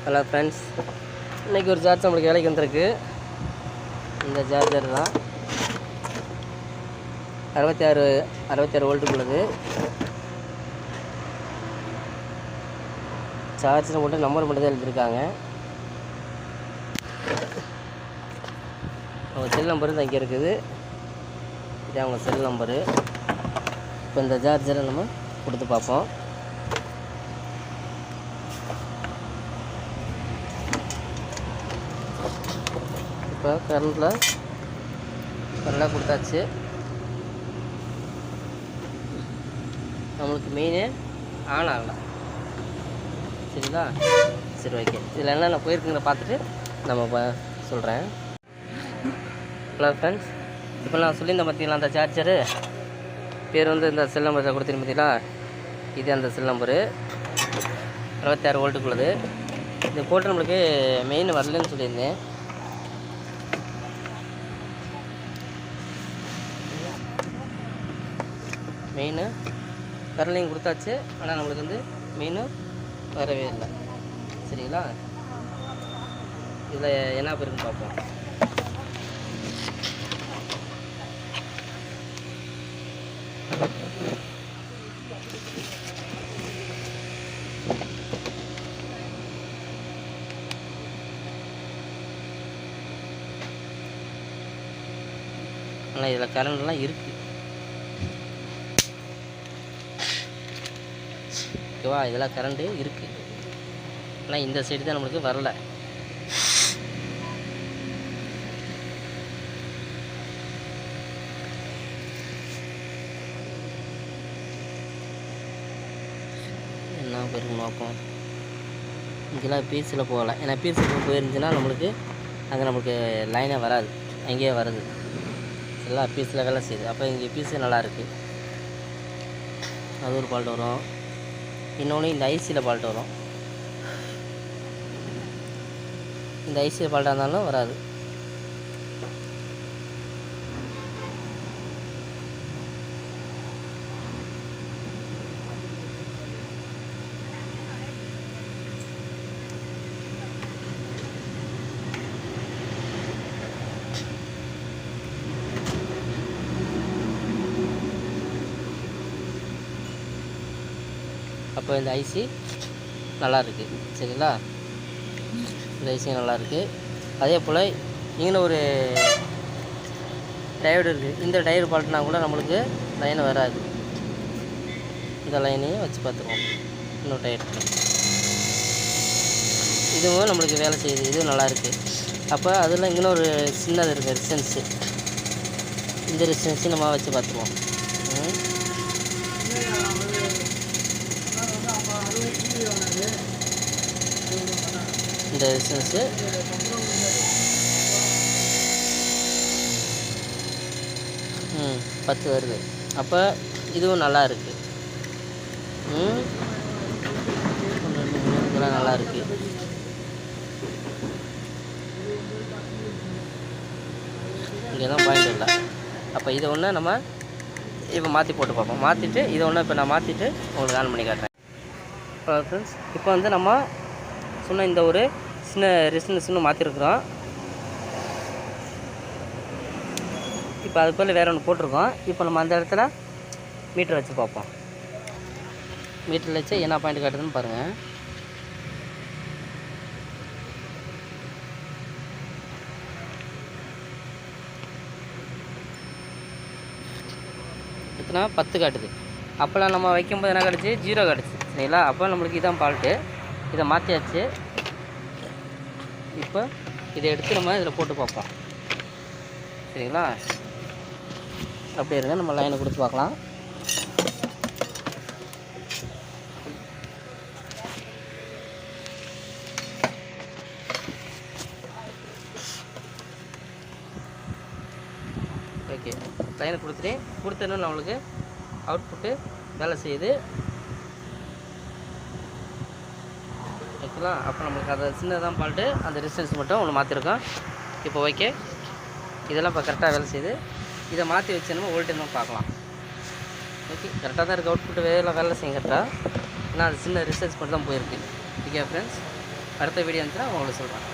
Hello friends, இன்றைக்கி ஒரு charge நம்மளுக்கு வேலைக்கு வந்திருக்கு. இந்த சார்ஜர் தான் 66 வோல்ட்டுக்குள்ளது. சார்ஜில் மட்டும் நம்பர் மட்டும் தான் எழுதியிருக்காங்க. அவங்க செல் நம்பரு தான் இங்கே இருக்குது. இது அவங்க செல் நம்பரு. இப்போ இந்த சார்ஜரை நம்ம கொடுத்து பார்ப்போம். இப்போ கரண்டில் கொடுத்தாச்சு. நம்மளுக்கு மெயினே ஆன் ஆகலாம். சரிங்களா? சரி, ஓகே. இதில் என்னென்ன போயிருக்குங்கிற பார்த்துட்டு நம்ம சொல்கிறேன். ஹலோ ஃப்ரெண்ட்ஸ், இப்போ நான் சொல்லியிருந்தேன் பார்த்தீங்களா, அந்த சார்ஜரு பேர் வந்து இந்த செல் நம்பர் கொடுத்துருங்க பார்த்தீங்களா. இது அந்த செல் நம்பரு 66 வோல்ட்டுக்குள்ளது. இது போட்டு நம்மளுக்கு மெயின் வரலன்னு சொல்லியிருந்தேன். மெயின் கரண்ட்லையும் கொடுத்தாச்சு, ஆனால் நம்மளுக்கு வந்து மெயின் வரவே இல்லை. சரிங்களா? இதில் என்ன பேருக்குன்னு பார்ப்போம். ஆனால் இதில் கரண்ட்லாம் இருக்குது. ஓகேவா? இதெல்லாம் கரண்ட்டு இருக்குது, ஆனால் இந்த சைடு தான் நம்மளுக்கு வரல. என்ன பேருக்கு நோக்கம், இங்கெல்லாம் பீஸில் போகலை. ஏன்னா பீஸுக்கு போயிருந்துச்சுன்னா நம்மளுக்கு அங்கே நம்மளுக்கு லைனே வராது, அங்கேயே வருது. எல்லாம் பீஸில் வேலை செய்யுது. அப்போ இங்கே பீஸு நல்லாயிருக்கு. அது ஒரு ஃபால்ட் வரும். இன்னொன்று இந்த ஐசியில் ஃபால்ட் வரும். இந்த ஐசியில் ஃபால்ட்டாக இருந்தாலும் வராது. அப்போ இந்த ஐசி நல்லாயிருக்கு. சரிங்களா? இந்த ஐசி நல்லாயிருக்கு. அதே போல் இங்கே ஒரு டயர்டு இருக்குது. இந்த டயர் பால்ட்னா கூட நம்மளுக்கு லைன் வராது. இந்த லைனையும் வச்சு பார்த்துக்குவோம். இன்னொரு டயர் இதுவும் நம்மளுக்கு வேலை செய்யுது. இதுவும் நல்லாயிருக்கு. அப்போ அதில் இங்கே ஒரு சின்னது இருக்குது ரெசிஸ்டன்ஸு. இந்த ரெசிஸ்டன்ஸு நம்ம வச்சு பார்த்துக்குவோம். இந்த ரெசிஸ்டன்ஸு 10 வருது. அப்போ இதுவும் நல்லா இருக்குது. இதெல்லாம் நல்லா இருக்குது. இங்கே தான் பாயிண்ட் இல்லை. அப்போ இதை ஒன்று நம்ம இப்போ மாற்றி போட்டு பார்ப்போம். மாற்றிட்டு இதை ஒன்று இப்போ நான் மாற்றிட்டு உங்களுக்கு ஆன் பண்ணி காட்டுறேன். ஃப்ரெண்ட்ஸ், இப்போ வந்து நம்ம சொன்ன இந்த ஒரு சின்ன ரெசிஸ்டன்ஸ்னு மாற்றிருக்குறோம். இப்போ அது போல் வேறு ஒன்று போட்டிருக்கோம். இப்போ நம்ம அந்த இடத்துல மீட்டர் வச்சு பார்ப்போம். மீட்டரில் வச்சு என்ன பாயிண்ட் காட்டுதுன்னு பாருங்கள். எத்தனை 10 காட்டுது. அப்போலாம் நம்ம வைக்கும்போது என்ன கிடச்சி 0 கிடச்சி. சரிங்களா? அப்போ நம்மளுக்கு இதான் ஃபால்ட்டு. இதை மாற்றியாச்சு. இப்போ இதை எடுத்து நம்ம இதில் போட்டு பார்ப்போம். சரிங்களா? அப்படியே இருங்க, நம்ம லைனை கொடுத்து பார்க்கலாம். ஓகே, லைனை கொடுத்தோன்னு நம்மளுக்கு அவுட்புட்டு வேலை செய்யுது. ஓகேங்களா? அப்போ நம்மளுக்கு அதை சின்னதான் பால்ட்டு, அந்த ரெசிஸ்டன்ஸ் மட்டும் ஒன்று மாற்றிருக்கோம். இப்போ ஓகே, இதெல்லாம் இப்போ கரெக்டாக வேலை செய்யுது. இதை மாற்றி வச்சு நம்ம வோல்டேஜ் நம்ம பார்க்கலாம். ஓகே, கரெக்டாக தான் இருக்குது. அவுட்புட்டு வேலை செய்யும் கரெக்டாக. ஏன்னா அது சின்ன ரிசர்ச் மட்டும் தான் போயிருக்கு. Okay friends. அடுத்த வீடியோ வந்துச்சுன்னா உங்களுக்கு சொல்கிறேன்.